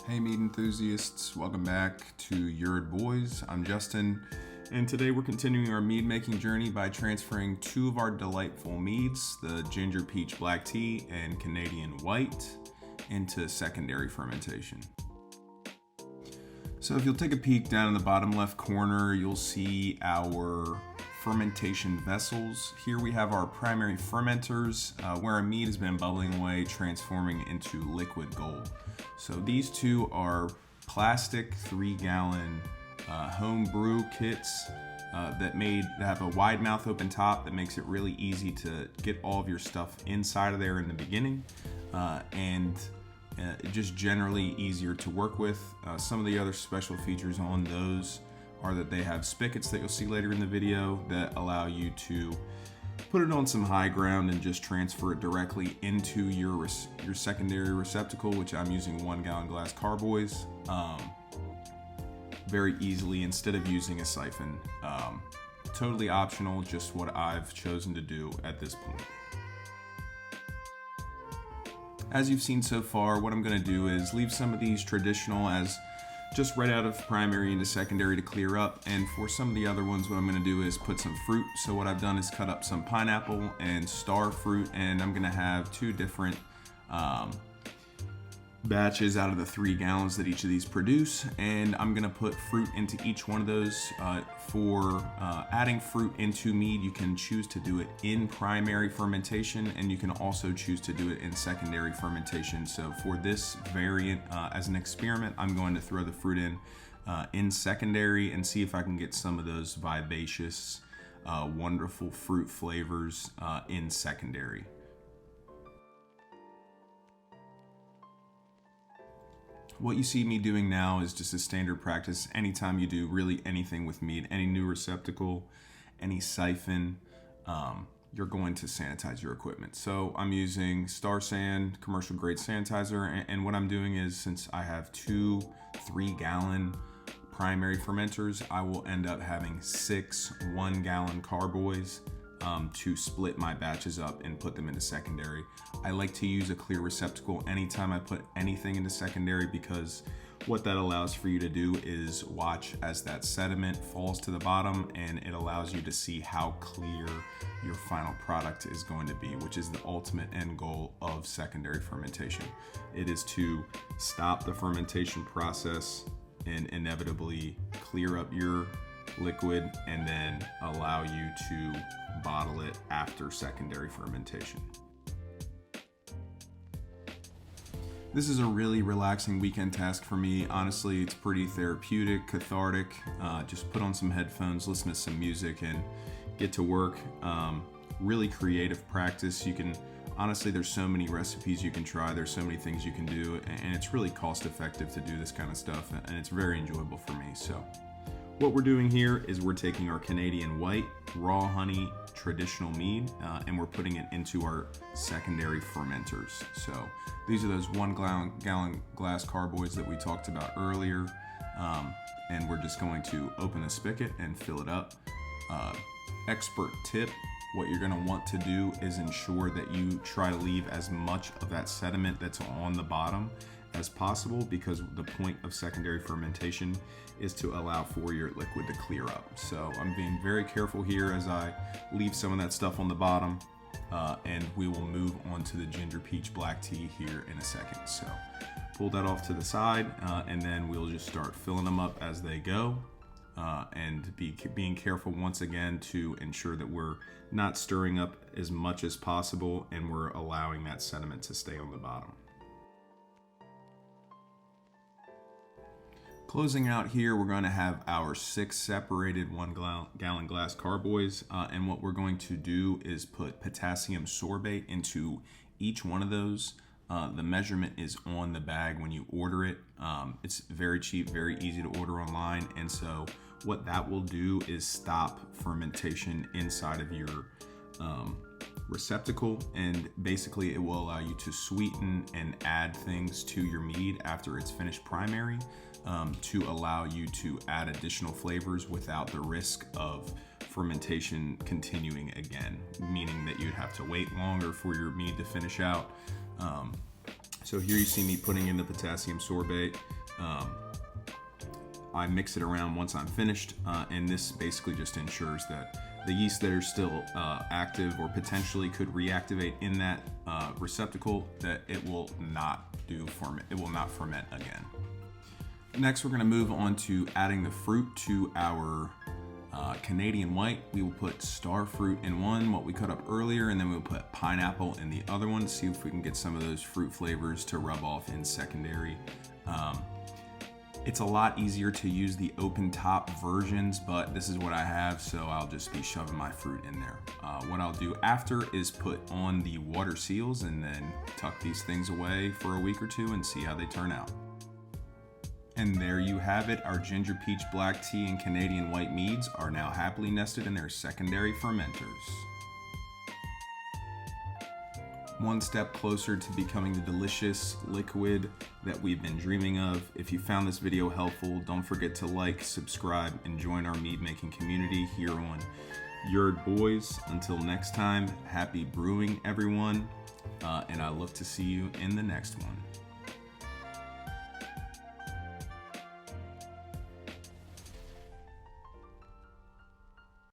Hey mead enthusiasts, welcome back to Yurt Boys. I'm Justin, and today we're continuing our mead making journey by transferring two of our delightful meads, the ginger peach black tea and Canadian white, into secondary fermentation. So if you'll take a peek down in the bottom left corner, you'll see our fermentation vessels. Here we have our primary fermenters, where our mead has been bubbling away, transforming into liquid gold. So these two are plastic 3-gallon home brew kits that have a wide mouth open top that makes it really easy to get all of your stuff inside of there in the beginning, and just generally easier to work with. Some of the other special features on those are that they have spigots that you'll see later in the video that allow you to put it on some high ground and just transfer it directly into your secondary receptacle, which I'm using 1-gallon glass carboys, very easily instead of using a siphon. Totally optional, just what I've chosen to do at this point. As you've seen so far, what I'm going to do is leave some of these traditional as just right out of primary into secondary to clear up, and for some of the other ones what I'm going to do is put some fruit. So what I've done is cut up some pineapple and star fruit, and I'm going to have two different batches out of the 3 gallons that each of these produce, and I'm going to put fruit into each one of those. For adding fruit into mead, you can choose to do it in primary fermentation, and you can also choose to do it in secondary fermentation. So for this variant, as an experiment, I'm going to throw the fruit in secondary and see if I can get some of those vivacious, wonderful fruit flavors in secondary. What you see me doing now is just a standard practice. Anytime you do really anything with mead, any new receptacle, any siphon, you're going to sanitize your equipment. So I'm using Star San commercial grade sanitizer, and what I'm doing is, since I have two 3-gallon primary fermenters, I will end up having 6 1-gallon carboys to split my batches up and put them into secondary. I like to use a clear receptacle anytime I put anything into secondary, because what that allows for you to do is watch as that sediment falls to the bottom, and it allows you to see how clear your final product is going to be, which is the ultimate end goal of secondary fermentation. It is to stop the fermentation process and inevitably clear up your liquid, and then allow you to bottle it after secondary fermentation. This is a really relaxing weekend task for me. Honestly, it's pretty therapeutic, cathartic. Just put on some headphones, listen to some music, and get to work. Really creative practice. You can, honestly, there's so many recipes you can try. There's so many things you can do, and it's really cost effective to do this kind of stuff, and it's very enjoyable for me. So what we're doing here is we're taking our Canadian white, raw honey, traditional mead, and we're putting it into our secondary fermenters. So these are those 1-gallon glass carboys that we talked about earlier, and we're just going to open the spigot and fill it up. Expert tip: what you're going to want to do is ensure that you try to leave as much of that sediment that's on the bottom as possible, because the point of secondary fermentation is to allow for your liquid to clear up. So I'm being very careful here as I leave some of that stuff on the bottom, and we will move on to the ginger peach black tea here in a second. So pull that off to the side, and then we'll just start filling them up as they go, and being careful once again to ensure that we're not stirring up as much as possible, and we're allowing that sediment to stay on the bottom. Closing out here, we're going to have our 6 separated 1-gallon glass carboys, and what we're going to do is put potassium sorbate into each one of those. The measurement is on the bag when you order it. It's very cheap, very easy to order online, and so what that will do is stop fermentation inside of your receptacle, and basically it will allow you to sweeten and add things to your mead after it's finished primary, to allow you to add additional flavors without the risk of fermentation continuing again, meaning that you'd have to wait longer for your mead to finish out. So here you see me putting in the potassium sorbate. I mix it around once I'm finished, and this basically just ensures that the yeast that are still active or potentially could reactivate in that receptacle, that it will not ferment again. Next, we're going to move on to adding the fruit to our Canadian white. We will put star fruit in one, what we cut up earlier, and then we'll put pineapple in the other one to see if we can get some of those fruit flavors to rub off in secondary. It's a lot easier to use the open top versions, but this is what I have, so I'll just be shoving my fruit in there. What I'll do after is put on the water seals and then tuck these things away for a week or two and see how they turn out. And there you have it. Our ginger peach black tea and Canadian white meads are now happily nested in their secondary fermenters. One step closer to becoming the delicious liquid that we've been dreaming of. If you found this video helpful, don't forget to like, subscribe, and join our mead making community here on Yerd Boys. Until next time, happy brewing, everyone, and I look to see you in the next one.